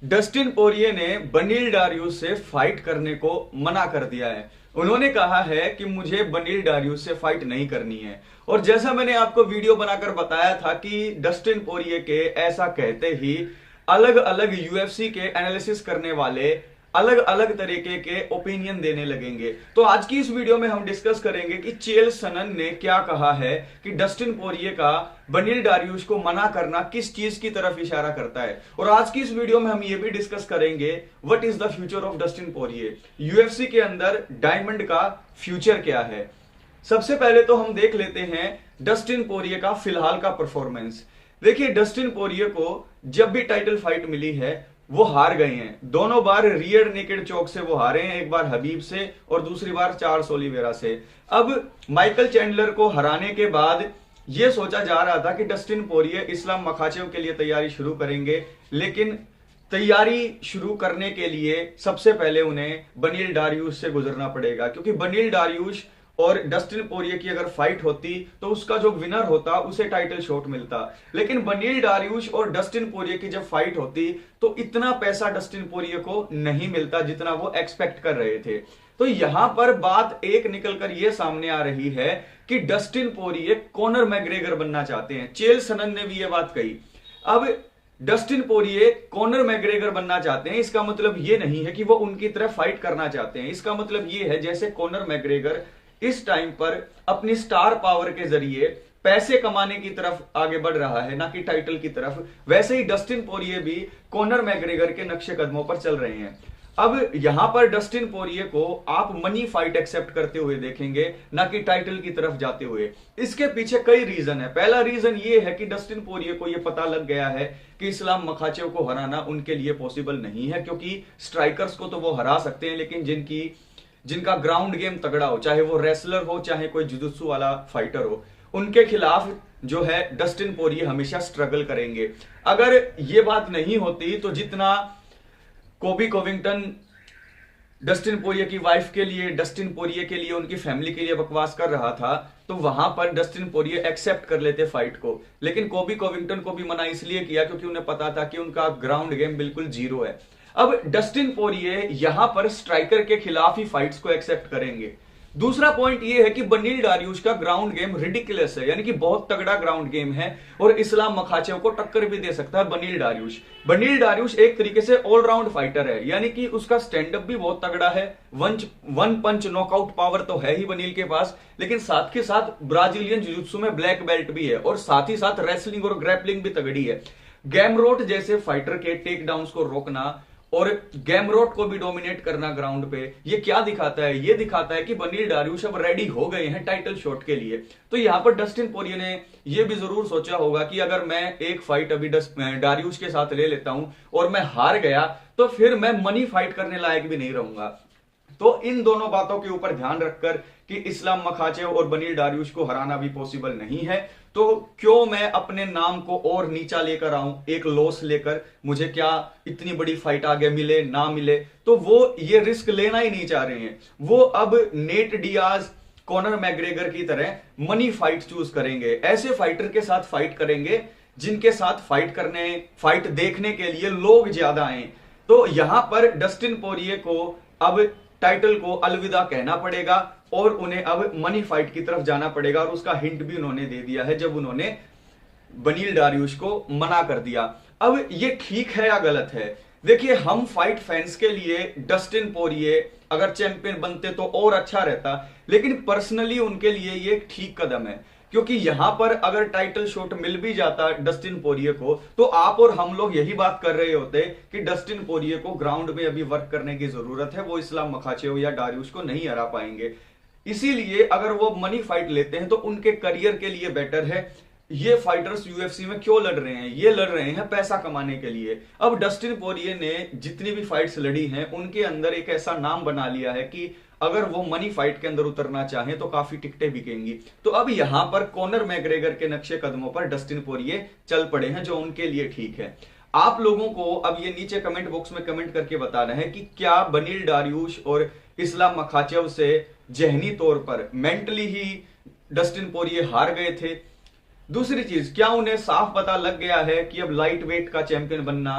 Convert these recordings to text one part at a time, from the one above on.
Dustin पोरिये ने बनील Darius से फाइट करने को मना कर दिया है। उन्होंने कहा है कि मुझे बनील डारियस से फाइट नहीं करनी है। और जैसा मैंने आपको वीडियो बनाकर बताया था कि डस्टिन पोरिये के ऐसा कहते ही अलग अलग यूएफसी के एनालिसिस करने वाले अलग अलग तरीके के ओपिनियन देने लगेंगे। तो आज की इस वीडियो में हम डिस्कस करेंगे कि चेल सनन ने क्या कहा है कि डस्टिन पोरिये का बनील डारियस को मना करना किस चीज की तरफ इशारा करता है। और आज की इस वीडियो में हम ये भी डिस्कस करेंगे what is the future of Dustin Poirier, UFC के अंदर डायमंड का फ्यूचर क्या है। सबसे पहले तो हम देख लेते हैं डस्टिन पोरिये का फिलहाल का परफॉर्मेंस। देखिए, डस्टिन पोरिये को जब भी टाइटल फाइट मिली है वो हार गए हैं। दोनों बार रियर नेकेड चौक से वो हारे हैं, एक बार हबीब से और दूसरी बार चार्ल्स ओलिवेरा से। अब माइकल चैंडलर को हराने के बाद यह सोचा जा रहा था कि डस्टिन पोरिये इस्लाम मखाचेव के लिए तैयारी शुरू करेंगे, लेकिन तैयारी शुरू करने के लिए सबसे पहले उन्हें बनील डारियस से गुजरना पड़ेगा, क्योंकि बनील डारियस और डस्टिन पोरिये की अगर फाइट होती तो उसका जो विनर होता उसे टाइटल शॉट मिलता। लेकिन बनील डारियस और डस्टिन पोरिये की जब फाइट होती तो इतना पैसा डस्टिन पोरिये को नहीं मिलता जितना वो एक्सपेक्ट कर रहे थे। तो यहां पर बात एक निकलकर यह सामने आ रही है कि डस्टिन पोरिये कॉनर मैग्रेगर बनना चाहते हैं। चेल सनन ने भी यह बात कही। अब डस्टिन पोरिये कॉनर मैग्रेगर बनना चाहते हैं, इसका मतलब यह नहीं है कि वो उनकी तरफ फाइट करना चाहते हैं। इसका मतलब यह है जैसे कॉनर मैग्रेगर इस टाइम पर अपनी स्टार पावर के जरिए पैसे कमाने की तरफ आगे बढ़ रहा है, ना कि टाइटल की तरफ, वैसे ही डस्टिन पोरिये भी कॉनर मैग्रेगर के नक्शे कदमों पर चल रहे हैं। अब यहां पर डस्टिन पोरिये को आप मनी फाइट एक्सेप्ट करते हुए देखेंगे, ना कि टाइटल की तरफ जाते हुए। इसके पीछे कई रीजन है। पहला रीजन ये है कि डस्टिन पोरिये को यह पता लग गया है कि इस्लाम मखाचेव को हराना उनके लिए पॉसिबल नहीं है, क्योंकि स्ट्राइकर्स को तो वो हरा सकते हैं, लेकिन जिनका ग्राउंड गेम तगड़ा हो, चाहे वो रेसलर हो चाहे कोई जुजुत्सु वाला फाइटर हो, उनके खिलाफ जो है डस्टिन पोरिये हमेशा स्ट्रगल करेंगे। अगर ये बात नहीं होती तो जितना कोबी कोविंगटन डस्टिन पोरिये की वाइफ के लिए, डस्टिन पोरिये के लिए, उनकी फैमिली के लिए बकवास कर रहा था, तो वहां पर डस्टिन पोरिये एक्सेप्ट कर लेते फाइट को। लेकिन कोबी कोविंगटन को भी मना इसलिए किया क्योंकि उन्हें पता था कि उनका ग्राउंड गेम बिल्कुल जीरो है। अब डस्टिन पोरिये यहां पर स्ट्राइकर के खिलाफ ही फाइट्स को एक्सेप्ट करेंगे। दूसरा पॉइंट यह है कि बनील डारियस का ग्राउंड गेम रिडिकुलस है, यानी कि बहुत तगड़ा ग्राउंड गेम है और इस्लाम मखाचेव को टक्कर भी दे सकता है बनील डारियस। बनील डारियस एक तरीके से ऑलराउंड फाइटर है, यानी कि उसका स्टैंड अप भी बहुत तगड़ा है। वन पंच नॉकआउट पावर तो है ही बनील के पास, लेकिन साथ के साथ ब्राजीलियन जिजुत्सु में ब्लैक बेल्ट भी है और साथ ही साथ रेसलिंग और ग्रैपलिंग भी तगड़ी है। गैमरोट जैसे फाइटर के टेक डाउन को रोकना और गैमरोट को भी डोमिनेट करना ग्राउंड पे, ये क्या दिखाता है? ये दिखाता है कि बनील डारियस अब रेडी हो गए हैं टाइटल शॉट के लिए। तो यहां पर डस्टिन पोरिये ने ये भी जरूर सोचा होगा कि अगर मैं एक फाइट अभी डारियस के साथ ले लेता हूं और मैं हार गया तो फिर मैं मनी फाइट करने लायक भी नहीं रहूंगा। तो इन दोनों बातों के ऊपर ध्यान रखकर कि इस्लाम मखाचेव और बनील डारियस को हराना भी पॉसिबल नहीं है, तो क्यों मैं अपने नाम को और नीचा लेकर आऊं एक लॉस लेकर? मुझे क्या इतनी बड़ी फाइट आगे मिले ना मिले, तो वो ये रिस्क लेना ही नहीं चाह रहे हैं। वो अब नेट डियाज, कॉनर मैग्रेगर की तरह मनी फाइट चूज करेंगे। ऐसे फाइटर के साथ फाइट करेंगे जिनके साथ फाइट देखने के लिए लोग ज्यादा आए। तो यहां पर डस्टिन पोरिये को अब टाइटल को अलविदा कहना पड़ेगा और उन्हें अब मनी फाइट की तरफ जाना पड़ेगा। और उसका हिंट भी उन्होंने दे दिया है जब उन्होंने बनील डारियस को मना कर दिया। अब ये ठीक है या गलत है? देखिए, हम फाइट फैंस के लिए डस्टिन पोरिये अगर चैंपियन बनते तो और अच्छा रहता, लेकिन पर्सनली उनके लिए ये ठीक कदम है, क्योंकि यहां पर अगर टाइटल शॉट मिल भी जाता डस्टिन पोरिये को तो आप और हम लोग यही बात कर रहे होते कि डस्टिन पोरिये को ग्राउंड में अभी वर्क करने की जरूरत है, वो इस्लाम मखाचेव या डारियस को नहीं हरा पाएंगे। इसीलिए अगर वो मनी फाइट लेते हैं तो उनके करियर के लिए बेटर है। ये फाइटर्स यूएफसी में क्यों लड़ रहे हैं? ये लड़ रहे हैं पैसा कमाने के लिए। अब डस्टिन पोरिये ने जितनी भी फाइट्स लड़ी हैं उनके अंदर एक ऐसा नाम बना लिया है कि अगर वो मनी फाइट के अंदर उतरना चाहें तो काफी टिकटें बिकेंगी। तो अब यहां पर कॉनर मैग्रेगर के नक्शे कदमों पर डस्टिन पोरिये चल पड़े हैं, जो उनके लिए ठीक है। आप लोगों को अब ये नीचे कमेंट बॉक्स में कमेंट करके बताना है कि क्या बनील डारियस और इस्लाम मखाचेव से जहनी तौर पर, मेंटली ही डस्टिन पोरिये हार गए थे? दूसरी चीज, क्या उन्हें साफ पता लग गया है कि अब लाइट वेट का चैंपियन बनना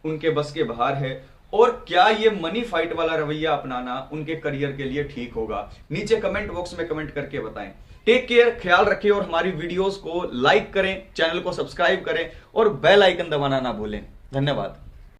उनके बस के बाहर है, और क्या ये मनी फाइट वाला रवैया अपनाना उनके करियर के लिए ठीक होगा? नीचे कमेंट बॉक्स में कमेंट करके बताएं। टेक केयर, ख्याल रखिए और हमारी वीडियोस को लाइक करें, चैनल को सब्सक्राइब करें और बेल आइकन दबाना ना भूलें। धन्यवाद।